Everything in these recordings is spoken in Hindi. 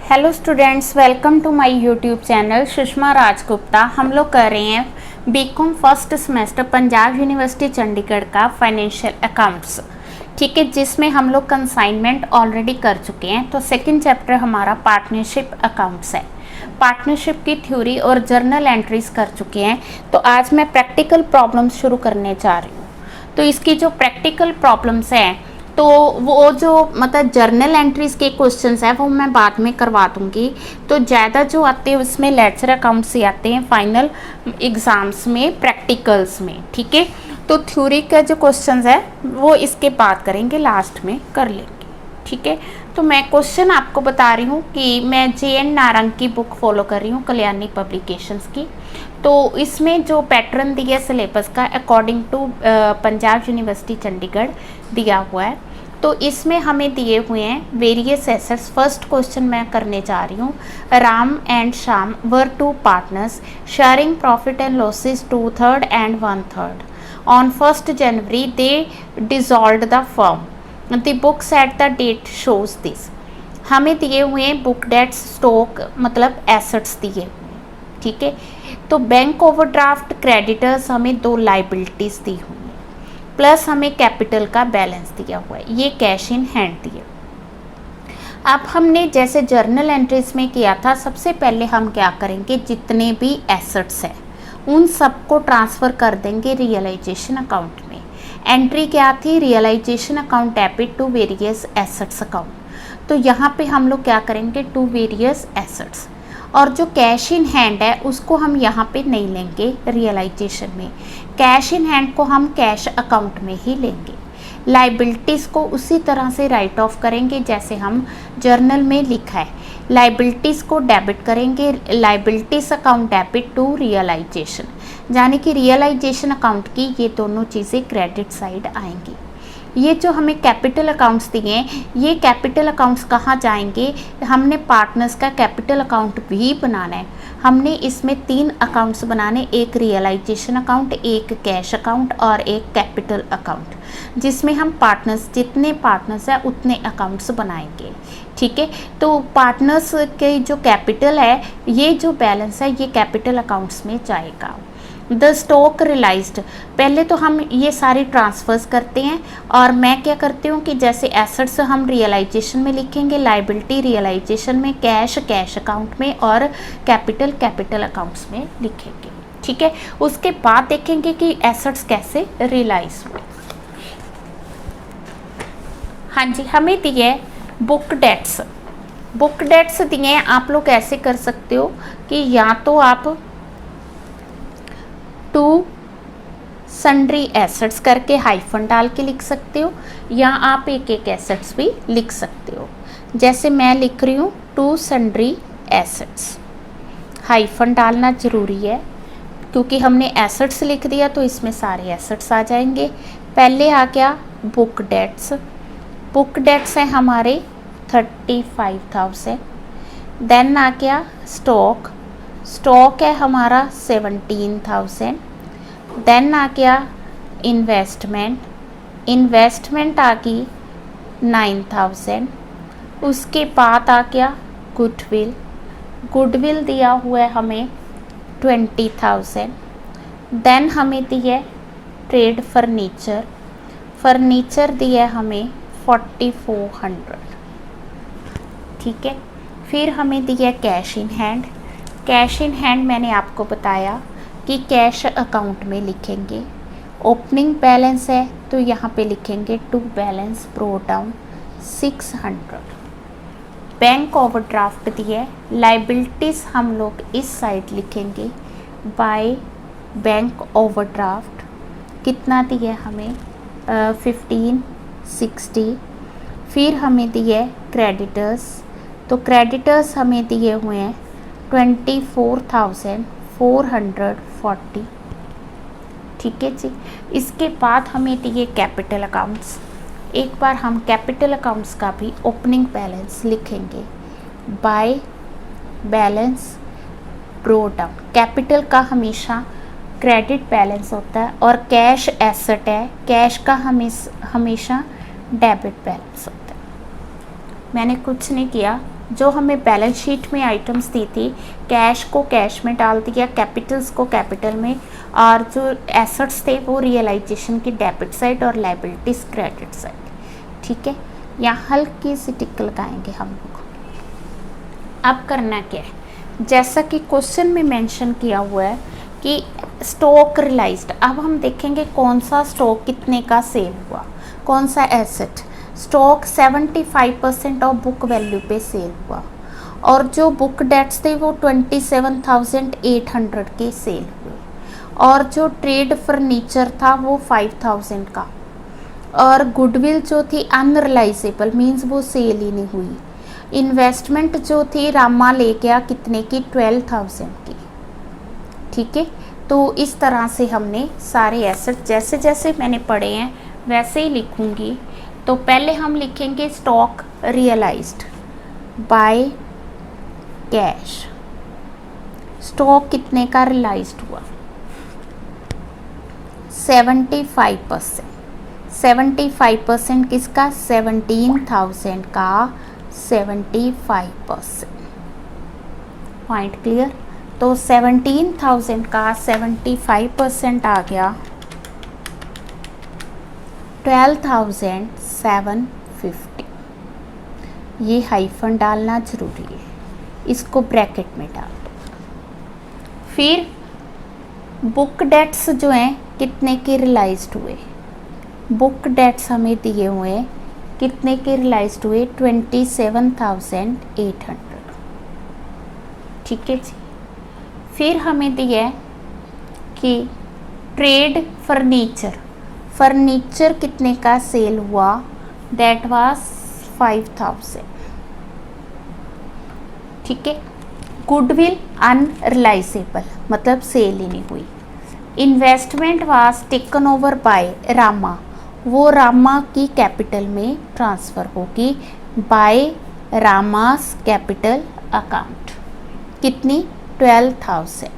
Hello students, welcome to my YouTube channel Sushma Rajgupta. हम लोग कर रहे हैं B Com first semester Punjab university Chandigarh का फाइनेंशियल अकाउंट्स, ठीक है, जिसमें हम लोग कंसाइनमेंट ऑलरेडी कर चुके हैं। तो सेकंड चैप्टर हमारा पार्टनरशिप अकाउंट्स है। पार्टनरशिप की थ्योरी और जर्नल एंट्रीज कर चुके हैं। तो आज मैं प्रैक्टिकल प्रॉब्लम्स शुरू करने जा रही हूँ। तो इसकी जो प्रैक्टिकल प्रॉब्लम्स हैं तो वो जो मतलब जर्नल एंट्रीज के क्वेश्चंस है वो मैं बाद में करवा दूंगी। तो ज़्यादा जो आते हैं उसमें लेक्चर अकाउंट्स से आते हैं फाइनल एग्जाम्स में, प्रैक्टिकल्स में, ठीक है। तो थ्योरी का जो क्वेश्चंस है वो इसके बाद करेंगे, लास्ट में कर लेंगे, ठीक है। तो मैं क्वेश्चन आपको बता रही हूँ कि मैं JN नारंग की बुक फॉलो कर रही हूँ, कल्याणी पब्लिकेशंस की। तो इसमें जो पैटर्न दिया सिलेबस का according to Punjab university Chandigarh दिया हुआ है। तो इसमें हमें दिए हुए हैं वेरियस एसेट्स। फर्स्ट क्वेश्चन मैं करने जा रही हूँ। Ram and Shyam were two partners sharing profit and losses 2/3 and 1/3। On 1st January they dissolved the firm. The books at the date shows this. हमें दिए हुए हैं बुक डेट्स, स्टॉक मतलब एसेट्स दिए हुए हैं, ठीक है। तो बैंक ओवरड्राफ्ट, क्रेडिटर्स हमें 2 लाइबिलिटीज़ दी हुई है, प्लस हमें कैपिटल का बैलेंस दिया हुआ है, ये कैश इन हैंड दिए। अब हमने जैसे जर्नल एंट्रीज में किया था, सबसे पहले हम क्या करेंगे, जितने भी एसेट्स हैं उन सबको ट्रांसफ़र कर देंगे रियलाइजेशन अकाउंट में। एंट्री क्या थी, realisation account debit to various assets account. तो यहाँ पे हम लोग क्या करेंगे, टू वेरियस एसेट्स। और जो कैश इन हैंड है उसको हम यहाँ पे नहीं लेंगे रियलाइजेशन में, कैश इन हैंड को हम कैश अकाउंट में ही लेंगे। लाइबिलिटीज़ को उसी तरह से राइट ऑफ करेंगे जैसे हम जर्नल में लिखा है। लाइबिलिटीज़ को डेबिट करेंगे, liabilities account debit to realisation, यानी कि रियलाइजेशन अकाउंट की ये दोनों चीज़ें क्रेडिट साइड आएंगी। ये जो हमें कैपिटल अकाउंट्स दिए हैं, ये कैपिटल अकाउंट्स कहाँ जाएंगे, हमने पार्टनर्स का कैपिटल अकाउंट भी बनाना है। हमने इसमें 3 अकाउंट्स बनाने, एक रियलाइजेशन अकाउंट, एक कैश अकाउंट और एक कैपिटल अकाउंट, जिसमें हम पार्टनर्स, जितने पार्टनर्स हैं उतने अकाउंट्स बनाएंगे, ठीक है। तो पार्टनर्स के जो कैपिटल है, ये जो बैलेंस है, ये कैपिटल अकाउंट्स में जाएगा। द स्टॉक रियलाइज्ड, पहले तो हम ये सारे ट्रांसफर्स करते हैं और मैं क्या करती हूँ कि जैसे एसेट्स हम रियलाइजेशन में लिखेंगे, लाइबिलिटी रियलाइजेशन में, कैश कैश अकाउंट में और कैपिटल कैपिटल अकाउंट्स में लिखेंगे, ठीक है। उसके बाद देखेंगे कि एसेट्स कैसे रियलाइज हुए। हाँ जी, हमें दिए बुक डेट्स। बुक डेट्स दिए हैं, आप लोग ऐसे कर सकते हो कि या तो आप टू सन्ड्री एसेट्स करके हाइफन डाल के लिख सकते हो, या आप एक एक एसेट्स भी लिख सकते हो। जैसे मैं लिख रही हूँ टू सन्ड्री एसेट्स, हाइफन डालना ज़रूरी है क्योंकि हमने एसेट्स लिख दिया तो इसमें सारे एसेट्स आ जाएंगे। पहले आ गया बुक डेट्स। बुक डेट्स है हमारे 35,000। देन आ गया स्टॉक। स्टॉक है हमारा 17,000। देन आ गया इन्वेस्टमेंट। इन्वेस्टमेंट आ गई 9,000। उसके बाद आ गया गुडविल। गुडविल दिया हुआ है हमें 20,000। देन हमें दिया ट्रेड फर्नीचर। फर्नीचर दिया हमें 4,400, ठीक है। फिर हमें दिया cash in hand. Cash in hand मैंने आपको बताया कि कैश अकाउंट में लिखेंगे। ओपनिंग बैलेंस है तो यहाँ पे लिखेंगे to balance brought down 600। Bank overdraft दिया है। लाइबिलिटीज़ हम लोग इस साइड लिखेंगे बाय बैंक ओवरड्राफ्ट। कितना दिया हमें 1560। फिर हमें दिए क्रेडिटर्स। तो क्रेडिटर्स हमें दिए हुए हैं 24,440, ठीक है जी। इसके बाद हमें दिए कैपिटल अकाउंट्स। एक बार हम कैपिटल अकाउंट्स का भी ओपनिंग बैलेंस लिखेंगे by balance brought down. Capital का हमेशा क्रेडिट बैलेंस होता है और कैश एसेट है, कैश का हमेशा डेबिट बैलेंस होता है। मैंने कुछ नहीं किया, जो हमें बैलेंस शीट में आइटम्स दी थी, कैश को कैश में डाल दिया, कैपिटल्स को कैपिटल में, और जो एसेट्स थे वो रियलाइजेशन की डेबिट साइड और लाइबिलिटीज क्रेडिट साइड। ठीक है, यहाँ हल्की सी टिक लगाएंगे हम लोग। अब करना क्या है, जैसा कि क्वेश्चन में मेंशन किया हुआ है कि स्टॉक रियलाइज्ड, अब हम देखेंगे कौन सा स्टॉक कितने का सेल हुआ, कौन सा asset. Stock 75% of book value पे सेल हुआ, और जो बुक डेट्स थे वो 27,800 के सेल हुए, और जो ट्रेड फर्नीचर था वो 5,000 का, और गुडविल जो थी अनरिलाइजेबल मीन्स वो सेल ही नहीं हुई। इन्वेस्टमेंट जो थी रामा ले गया कितने की, 12,000 की। ठीक है, तो इस तरह से हमने सारे एसेट जैसे जैसे मैंने पढ़े हैं वैसे ही लिखूंगी। तो पहले हम लिखेंगे stock realised by cash. Stock कितने का रियलाइज्ड हुआ, 75%। 75% किसका, 17,000 का 75%। Point clear. तो 17,000 का 75% आ गया 12,750। ये हाइफन डालना जरूरी है, इसको ब्रैकेट में डाल दो। फिर बुक डेट्स जो हैं कितने के रियलाइज्ड हुए, बुक डेट्स हमें दिए हुए हैं कितने के रियलाइज्ड हुए, 27,800। ठीक है जी। फिर हमें दिया है कि ट्रेड फर्नीचर कितने का सेल हुआ, दैट वाज 5,000। ठीक है। गुडविल अनरिलाइजेबल मतलब सेल ही नहीं हुई। Investment was taken over bye Rama, वो रामा की कैपिटल में ट्रांसफ़र होगी बाय रामास कैपिटल अकाउंट। कितनी, 12,000।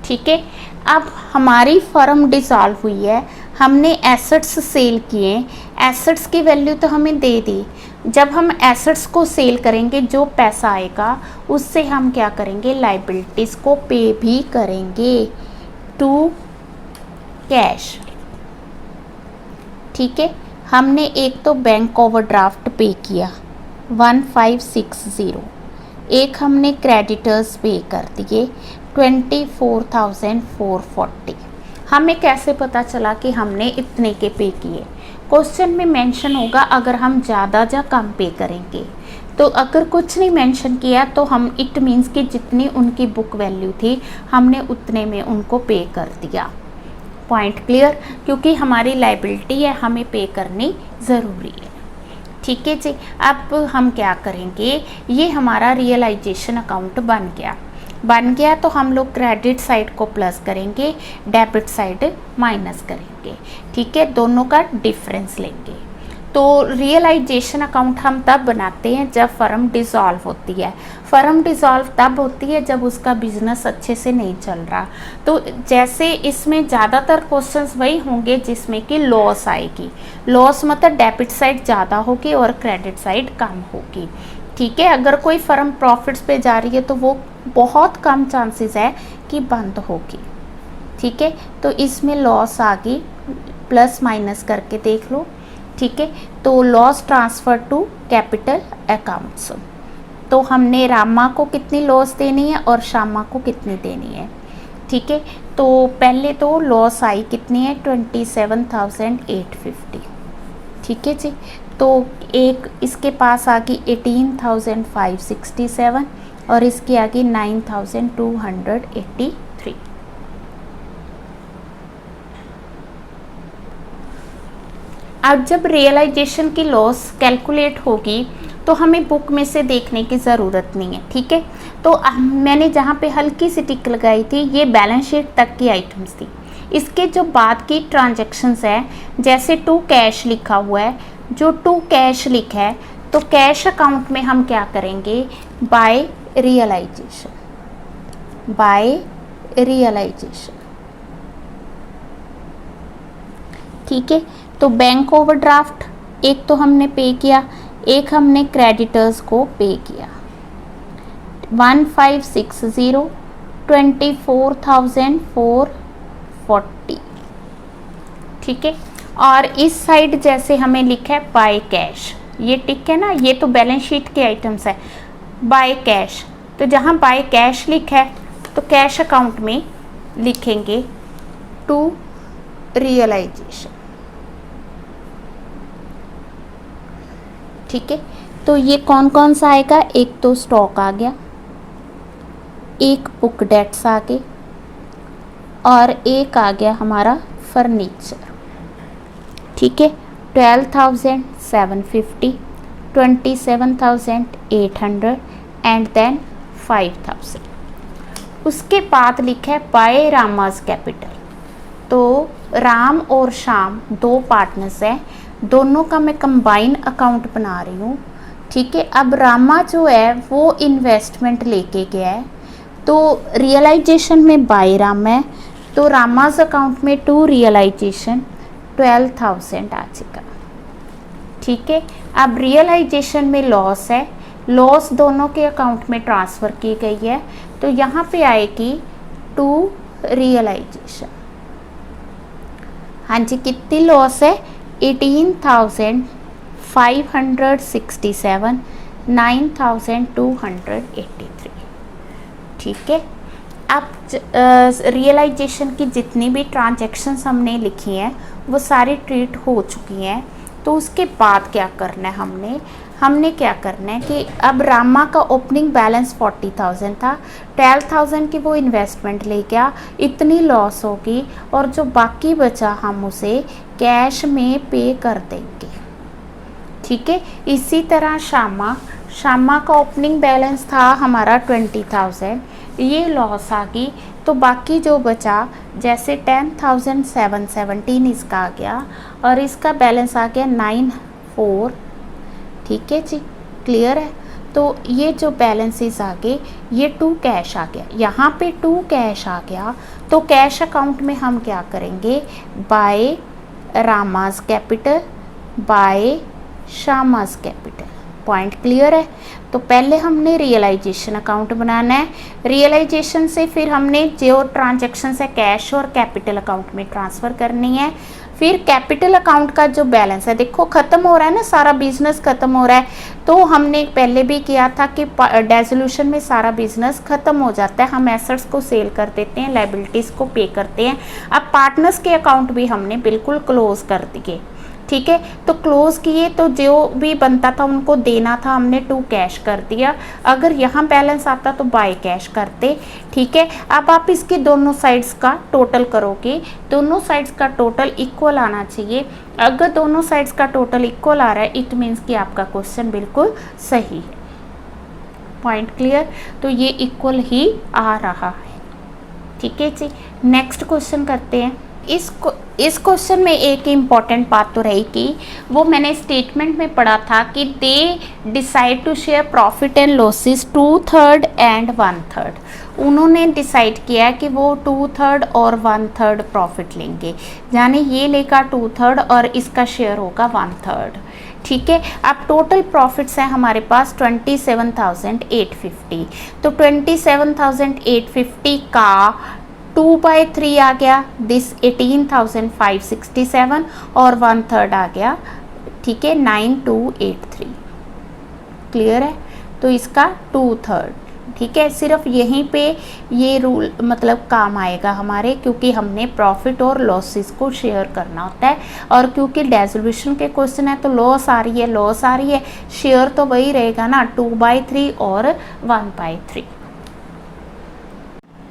ठीक है। अब हमारी फर्म डिसॉल्व हुई है, हमने एसेट्स सेल किए, एसेट्स की वैल्यू तो हमें दे दी। जब हम एसेट्स को सेल करेंगे जो पैसा आएगा उससे हम क्या करेंगे, लाइबिलिटीज़ को पे भी करेंगे टू कैश। ठीक है। हमने एक तो बैंक ओवरड्राफ्ट पे किया 1560, एक हमने क्रेडिटर्स पे कर दिए 24,440। हमें कैसे पता चला कि हमने इतने के पे किए, क्वेश्चन में मेंशन होगा अगर हम ज़्यादा या कम पे करेंगे। तो अगर कुछ नहीं मेंशन किया तो हम इट मीन्स कि जितनी उनकी बुक वैल्यू थी हमने उतने में उनको पे कर दिया। पॉइंट क्लियर, क्योंकि हमारी लाइबिलिटी है, हमें पे करनी ज़रूरी है। ठीक है जी। अब हम क्या करेंगे, ये हमारा रियलाइजेशन अकाउंट बन गया तो हम लोग क्रेडिट साइड को प्लस करेंगे, डेबिट साइड माइनस करेंगे। ठीक है, दोनों का डिफरेंस लेंगे। तो रियलाइजेशन अकाउंट हम तब बनाते हैं जब फर्म डिसॉल्व होती है। फर्म डिसॉल्व तब होती है जब उसका बिजनेस अच्छे से नहीं चल रहा। तो जैसे इसमें ज़्यादातर क्वेश्चंस वही होंगे जिसमें कि लॉस आएगी। लॉस मतलब डेबिट साइड ज़्यादा होगी और क्रेडिट साइड कम होगी। ठीक है। अगर कोई फर्म प्रॉफिट्स पे जा रही है तो वो बहुत कम चांसेस है कि बंद होगी। ठीक है। तो इसमें लॉस आ गई, प्लस माइनस करके देख लो। ठीक है। तो loss transfer to capital accounts, तो हमने रामा को कितनी लॉस देनी है और श्यामा को कितनी देनी है। ठीक है। तो पहले तो लॉस आई कितनी है, 27,850। ठीक है जी। तो एक इसके पास आ गई 18,567 और इसकी आ गई 9,283। अब जब रियलाइजेशन की लॉस कैलकुलेट होगी तो हमें बुक में से देखने की ज़रूरत नहीं है। ठीक है। तो मैंने जहाँ पे हल्की सी टिक लगाई थी ये बैलेंस शीट तक की आइटम्स थी। इसके जो बाद की ट्रांजैक्शंस है, जैसे टू कैश लिखा हुआ है, जो टू कैश लिखा है तो कैश अकाउंट में हम क्या करेंगे, बाय रियलाइजेशन। ठीक है। तो बैंक ओवरड्राफ्ट एक तो हमने पे किया, एक हमने क्रेडिटर्स को पे किया 1560 24,440, ठीक है। और इस साइड जैसे हमें लिखा है बाय कैश, ये टिक है ना, ये तो बैलेंस शीट के आइटम्स है। बाय कैश, तो जहाँ बाय कैश लिखा है तो कैश अकाउंट में लिखेंगे टू रियलाइजेशन, ठीक है। तो ये कौन कौन सा आएगा, एक तो स्टॉक आ गया, एक बुक डेट्स आ गए, और एक आ गया हमारा फर्नीचर, ठीक है। 12,750, 27,800 एंड देन 5,000। उसके बाद लिखा है बाय रामाज कैपिटल, तो राम और श्याम दो पार्टनर्स हैं, दोनों का मैं कंबाइन अकाउंट बना रही हूँ, ठीक है। अब रामा जो है वो इन्वेस्टमेंट लेके गया है, तो रियलाइजेशन में बाय राम है, तो रामाज अकाउंट में टू रियलाइजेशन 12,000 आ जाएगा, ठीक है। अब रियलाइजेशन में लॉस है, लॉस दोनों के अकाउंट में ट्रांसफ़र की गई है, तो यहाँ पे आएगी टू रियलाइजेशन। हाँ जी, कितनी लॉस है, 18,567, 9,283, ठीक है। अब रियलाइजेशन की जितनी भी ट्रांजैक्शंस हमने लिखी हैं वो सारी ट्रीट हो चुकी हैं, तो उसके बाद क्या करना है, हमने क्या करना है कि अब रामा का ओपनिंग बैलेंस 40,000 था, 12,000 की वो इन्वेस्टमेंट ले गया, इतनी लॉस होगी, और जो बाकी बचा हम उसे कैश में पे कर देंगे, ठीक है। इसी तरह श्यामा का ओपनिंग बैलेंस था हमारा 20,000, ये लॉस आ गई, तो बाकी जो बचा जैसे 10,717 इसका आ गया, और इसका बैलेंस आ गया 94, ठीक है जी, क्लियर है। तो ये जो बैलेंसेस आ गए ये टू कैश आ गया, यहाँ पे टू कैश आ गया, तो कैश अकाउंट में हम क्या करेंगे, बाय रामाज कैपिटल, बाय श्यामाज कैपिटल, पॉइंट क्लियर है। तो पहले हमने रियलाइजेशन अकाउंट बनाना है, रियलाइजेशन से फिर हमने जो ट्रांजैक्शंस है कैश और कैपिटल अकाउंट में ट्रांसफ़र करनी है, फिर कैपिटल अकाउंट का जो बैलेंस है, देखो ख़त्म हो रहा है ना, सारा बिजनेस ख़त्म हो रहा है, तो हमने पहले भी किया था कि डेसोल्यूशन में सारा बिजनेस ख़त्म हो जाता है, हम एसेट्स को सेल कर देते हैं, लायबिलिटीज़ को पे करते हैं। अब पार्टनर्स के अकाउंट भी हमने बिल्कुल क्लोज कर दिए, ठीक है। तो क्लोज किए, तो जो भी बनता था उनको देना था, हमने टू कैश कर दिया, अगर यहाँ बैलेंस आता तो बाय कैश करते, ठीक है। अब आप इसकी दोनों साइड्स का टोटल करोगे, दोनों साइड्स का टोटल इक्वल आना चाहिए, अगर दोनों साइड्स का टोटल इक्वल आ रहा है इट मीन्स कि आपका क्वेश्चन बिल्कुल सही है, पॉइंट क्लियर। तो ये इक्वल ही आ रहा है, ठीक है जी। नेक्स्ट क्वेश्चन करते हैं। इस क्वेश्चन में एक इम्पॉर्टेंट बात तो रही कि वो मैंने स्टेटमेंट में पढ़ा था कि they decide to share profit and losses 2/3 and 1/3, उन्होंने डिसाइड किया कि वो 2/3 और 1/3 प्रॉफिट लेंगे, यानी ये लेगा 2/3 और इसका शेयर होगा 1/3, ठीक है। अब टोटल प्रॉफिट्स हैं हमारे पास 27,850, तो 27,850 का 2/3 आ गया, दिस 18,567, और 1/3 आ गया, ठीक है, 9,283, क्लियर है। तो इसका 2/3, ठीक है। सिर्फ यहीं पे ये रूल मतलब काम आएगा हमारे, क्योंकि हमने प्रॉफिट और लॉसेस को शेयर करना होता है, और क्योंकि डेसोल्यूशन के क्वेश्चन है तो लॉस आ रही है, शेयर तो वही रहेगा ना, 2/3 और 1/3।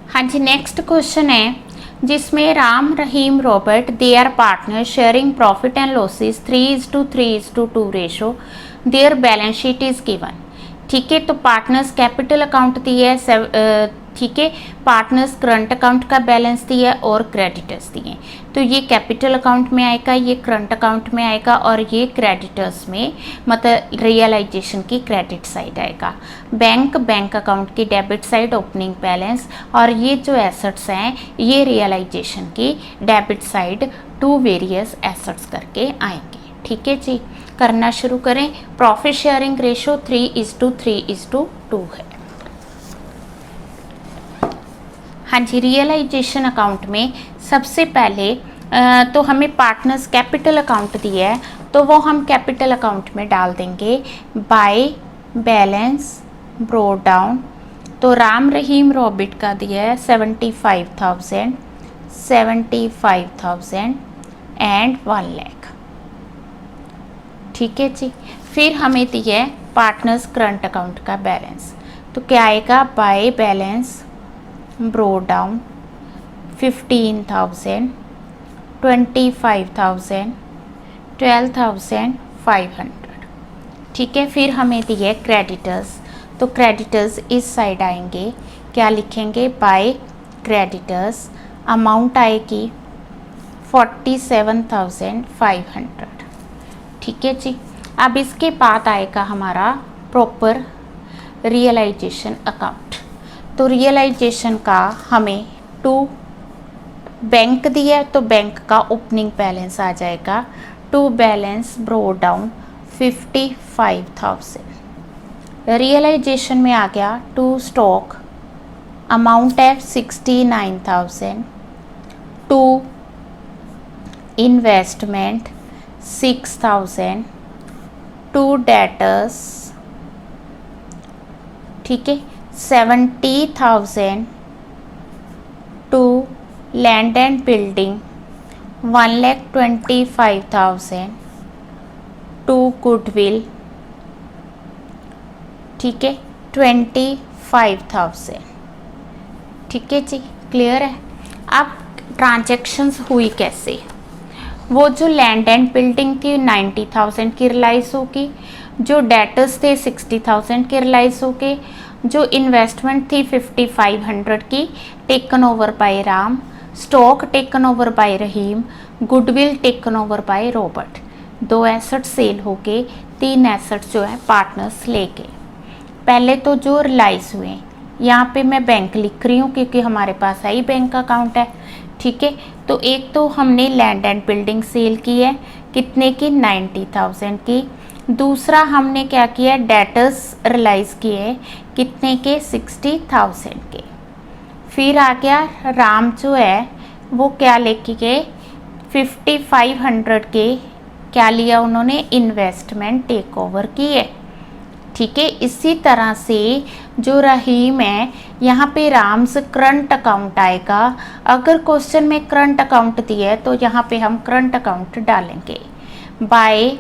हाँ जी, नेक्स्ट क्वेश्चन है जिसमें Ram, Rahim, Robert they are partner sharing profit and losses 3:3:2 ratio, their balance sheet is given, ठीक है। तो पार्टनर्स कैपिटल अकाउंट दिया है, ठीक है, पार्टनर्स करंट अकाउंट का बैलेंस दिया है और क्रेडिटर्स दिए, तो ये कैपिटल अकाउंट में आएगा, ये करंट अकाउंट में आएगा, और ये क्रेडिटर्स में मतलब रियलाइजेशन की क्रेडिट साइड आएगा। बैंक अकाउंट की डेबिट साइड ओपनिंग बैलेंस, और ये जो एसेट्स हैं ये रियलाइजेशन की debit side to various assets करके आएंगे, ठीक है जी। करना शुरू करें। प्रॉफिट शेयरिंग रेशो 3:3:2 है। हाँ जी, रियलाइजेशन अकाउंट में सबसे पहले तो हमें पार्टनर्स कैपिटल अकाउंट दिया है, तो वो हम कैपिटल अकाउंट में डाल देंगे बाय बैलेंस ब्रोड डाउन। तो राम रहीम रॉबिट का दिया है 75,000 एंड 1 लाख। ठीक है जी। फिर हमें दिया है पार्टनर्स करंट अकाउंट का बैलेंस, तो क्या आएगा बाय बैलेंस ब्रोड डाउन 15,000 25,000 12,500। ठीक है। फिर हमें दिए क्रेडिटर्स, तो क्रेडिटर्स इस साइड आएंगे, क्या लिखेंगे बाय क्रेडिटर्स, अमाउंट आएगी 47,500। ठीक है जी। अब इसके बाद आएगा हमारा प्रॉपर रियलाइजेशन अकाउंट। तो रियलाइजेशन का हमें 2 बैंक दिया है, तो बैंक का ओपनिंग बैलेंस आ जाएगा 2 बैलेंस ब्रोड डाउन 55,000। रियलाइजेशन में आ गया 2 स्टॉक, अमाउंट है 69,000। 2 इन्वेस्टमेंट 6,000। 2 डेटर्स, ठीक है 70,000। 2 लैंड एंड बिल्डिंग 1,25,000। 2 गुडविल, ठीक है 25,000। ठीक है जी, क्लियर है। अब ट्रांजैक्शंस हुई कैसे, वो जो लैंड एंड बिल्डिंग थी 90,000 की रिलाइज होगी, जो डेटर्स थे 60,000 के रिलाइज होके, जो इन्वेस्टमेंट थी 5,500 की taken over by Ram, stock taken over by Rahim, goodwill taken over by Robert. 2 asset sale होके 3 एसेट जो है पार्टनर्स लेके। पहले तो जो रिलाइज हुए, यहाँ पे मैं बैंक लिख रही हूँ क्योंकि हमारे पास आई बैंक अकाउंट है। ठीक है। तो एक तो हमने लैंड एंड बिल्डिंग सेल की है, कितने की 90,000 की। दूसरा हमने क्या किया, डेटर्स रिलाइज किए, कितने के 60,000 के। फिर आ गया राम जो है वो क्या लेके गए 5,500 के, क्या लिया उन्होंने इन्वेस्टमेंट टेक ओवर की है। ठीक है। इसी तरह से जो रहीम है, यहाँ पे राम्स करंट अकाउंट आएगा। अगर क्वेश्चन में करंट अकाउंट दिया है तो यहाँ पे हम करंट अकाउंट डालेंगे बाय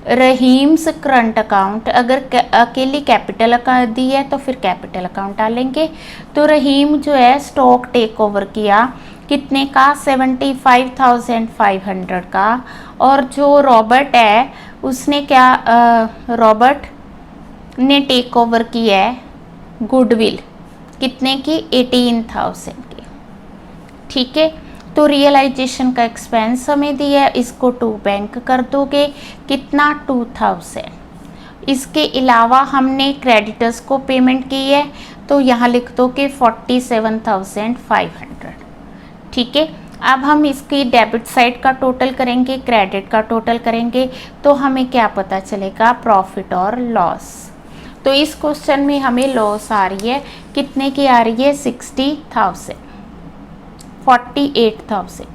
रहीम्स करंट अकाउंट। अगर अकेली कैपिटल अकाउंट दी है तो फिर कैपिटल अकाउंट डालेंगे। तो रहीम जो है स्टॉक टेक ओवर किया, कितने का 75,500 का। और जो रॉबर्ट है उसने क्या रॉबर्ट ने टेक ओवर की है गुडविल, कितने की 18,000 की। ठीक है। तो रियलाइजेशन का एक्सपेंस हमें दिया है, इसको 2 बैंक कर दोगे, कितना 2,000। इसके अलावा हमने क्रेडिटर्स को पेमेंट की है, तो यहाँ लिख दो कि 47,500। ठीक है। अब हम इसकी डेबिट साइड का टोटल करेंगे, क्रेडिट का टोटल करेंगे, तो हमें क्या पता चलेगा, प्रॉफिट और लॉस। तो इस क्वेश्चन में हमें लॉस आ रही है, कितने की आ रही है 60,000 48,000।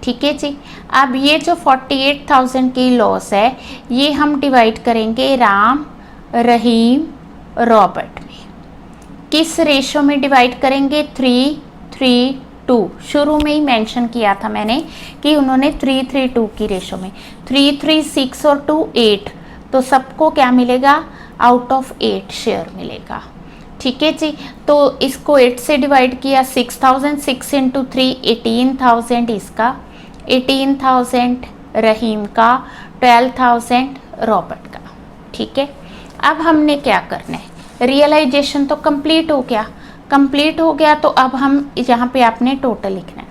ठीक है जी। अब ये जो 48,000 की लॉस है, ये हम डिवाइड करेंगे राम रहीम रॉबर्ट में। किस रेशो में डिवाइड करेंगे, 3:3:2। शुरू में ही मेंशन किया था मैंने कि उन्होंने 3:3:2 की रेशो में, 3, 3, 6 और 2 8, तो सबको क्या मिलेगा, आउट ऑफ 8 शेयर मिलेगा। ठीक है जी। तो इसको 8 से डिवाइड किया, 6,000, 6 × 3 18,000 इसका, 18,000 रहीम का, 12,000 रॉबर्ट का। ठीक है। अब हमने क्या करना है, रियलाइजेशन तो कंप्लीट हो गया, तो अब हम यहाँ पे आपने टोटल लिखना है।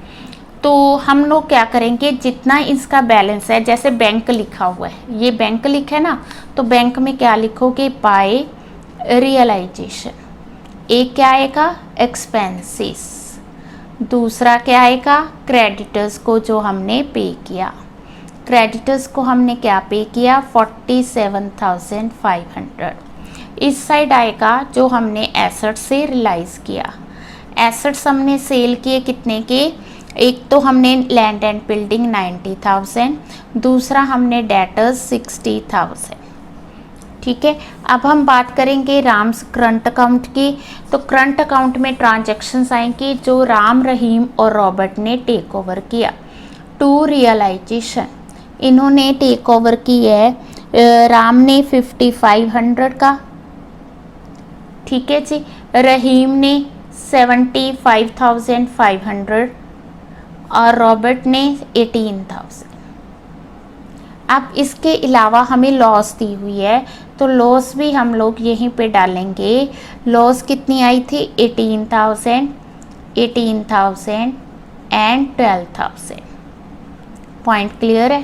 तो हम लोग क्या करेंगे, जितना इसका बैलेंस है, जैसे बैंक लिखा हुआ है, ये बैंक लिखा है ना, तो बैंक में क्या लिखोगे, बाय रियलाइजेशन। एक क्या आएगा, एक्सपेंसेस। दूसरा क्या आएगा, क्रेडिटर्स को जो हमने पे किया। क्रेडिटर्स को हमने क्या पे किया 47,500। इस साइड आएगा जो हमने एसेट्स से रियलाइज़ किया। एसेट्स हमने सेल किए कितने के, एक तो हमने लैंड एंड बिल्डिंग 90,000, दूसरा हमने डेटर्स 60,000। ठीक है, अब हम बात करेंगे राम्स करंट अकाउंट की। तो करंट अकाउंट में ट्रांजैक्शंस आएंगी जो राम, रहीम और रॉबर्ट ने टेक ओवर किया। टू रियलाइजेशन, इन्होंने टेक ओवर की है, राम ने 5500 का, ठीक है जी, रहीम ने 75,500 और रॉबर्ट ने 18,000। अब इसके अलावा हमें लॉस दी हुई है, तो लॉस भी हम लोग यहीं पे डालेंगे। लॉस कितनी आई थी 18,000, 18,000 एंड 12,000। पॉइंट क्लियर है।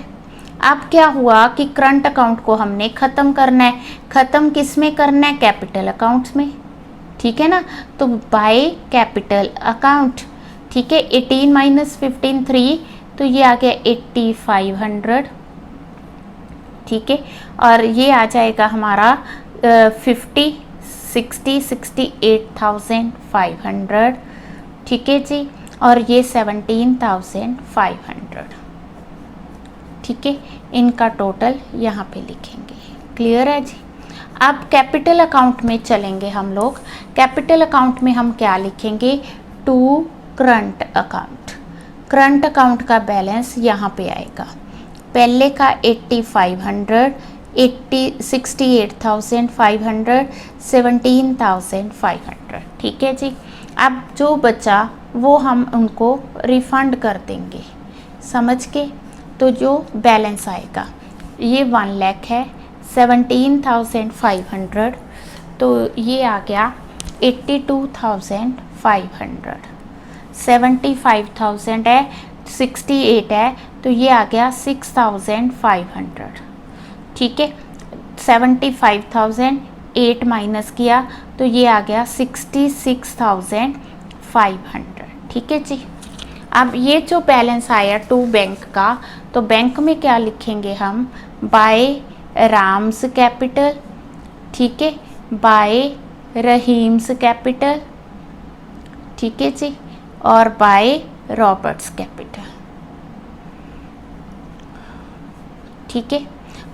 अब क्या हुआ कि करंट अकाउंट को हमने ख़त्म करना है। ख़त्म किस में करना है, कैपिटल अकाउंट्स में, ठीक है ना। तो बाय कैपिटल अकाउंट, ठीक है, 18 माइनस 15 3, तो ये आ गया 8500, ठीक है। और ये आ जाएगा हमारा 50 60 68,500, ठीक है जी, और ये 17,500, ठीक है। इनका टोटल यहाँ पे लिखेंगे। क्लियर है जी। अब कैपिटल अकाउंट में चलेंगे हम लोग। कैपिटल अकाउंट में हम क्या लिखेंगे, to current account. Current account का बैलेंस यहाँ पे आएगा, पहले का 8500, 68,500, 17,500, ठीक है जी। अब जो बचा वो हम उनको रिफंड कर देंगे, समझ के। तो जो बैलेंस आएगा ये 1 लाख है, 17,500, तो ये आ गया 82,500, 75,000 है, 68 है, तो ये आ गया 6,500, ठीक है। 75,000 8 माइनस किया तो ये आ गया 66,500, ठीक है जी। अब ये जो बैलेंस आया टू बैंक का, तो बैंक में क्या लिखेंगे हम, बाय राम्स कैपिटल, ठीक है, बाय रहीम्स कैपिटल, ठीक है जी, और बाय रॉबर्ट्स कैपिटल, ठीक है।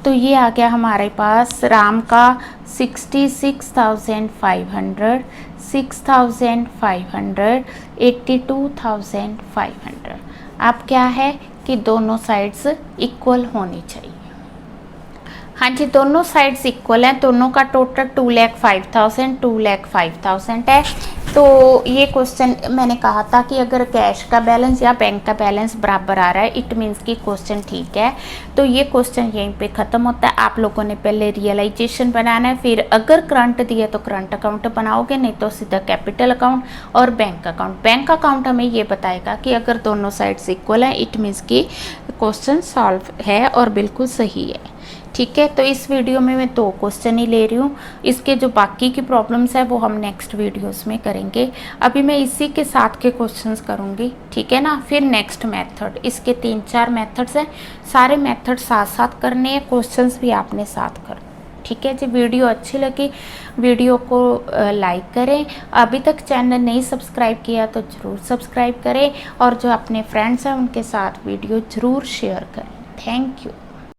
तो ये आ गया हमारे पास राम का 66,500, 6,500, 82,500। अब क्या है कि दोनों साइड्स इक्वल होनी चाहिए। हाँ जी, दोनों साइड्स इक्वल हैं, दोनों का टोटल 2,05,000 2,05,000 है। तो ये क्वेश्चन मैंने कहा था कि अगर कैश का बैलेंस या बैंक का बैलेंस बराबर आ रहा है, इट मीन्स कि क्वेश्चन ठीक है। तो ये क्वेश्चन यहीं पे ख़त्म होता है। आप लोगों ने पहले रियलाइजेशन बनाना है, फिर अगर करंट दिया तो करंट अकाउंट बनाओगे, नहीं तो सीधा कैपिटल अकाउंट और बैंक अकाउंट। बैंक अकाउंट हमें ये बताएगा कि अगर दोनों साइड्स इक्वल हैं, इट मीन्स कि क्वेश्चन सॉल्व है और बिल्कुल सही है, ठीक है। तो इस वीडियो में मैं 2 क्वेश्चन ही ले रही हूँ, इसके जो बाकी की प्रॉब्लम्स है वो हम नेक्स्ट वीडियोस में करेंगे। अभी मैं इसी के साथ के क्वेश्चंस करूँगी, ठीक है ना। फिर नेक्स्ट मेथड, इसके 3-4 मेथड्स हैं, सारे मेथड साथ साथ करने हैं, क्वेश्चंस भी आपने साथ करने, ठीक है जी। वीडियो अच्छी लगी वीडियो को लाइक करें, अभी तक चैनल नहीं सब्सक्राइब किया तो ज़रूर सब्सक्राइब करें, और जो अपने फ्रेंड्स हैं उनके साथ वीडियो ज़रूर शेयर करें। Thank you.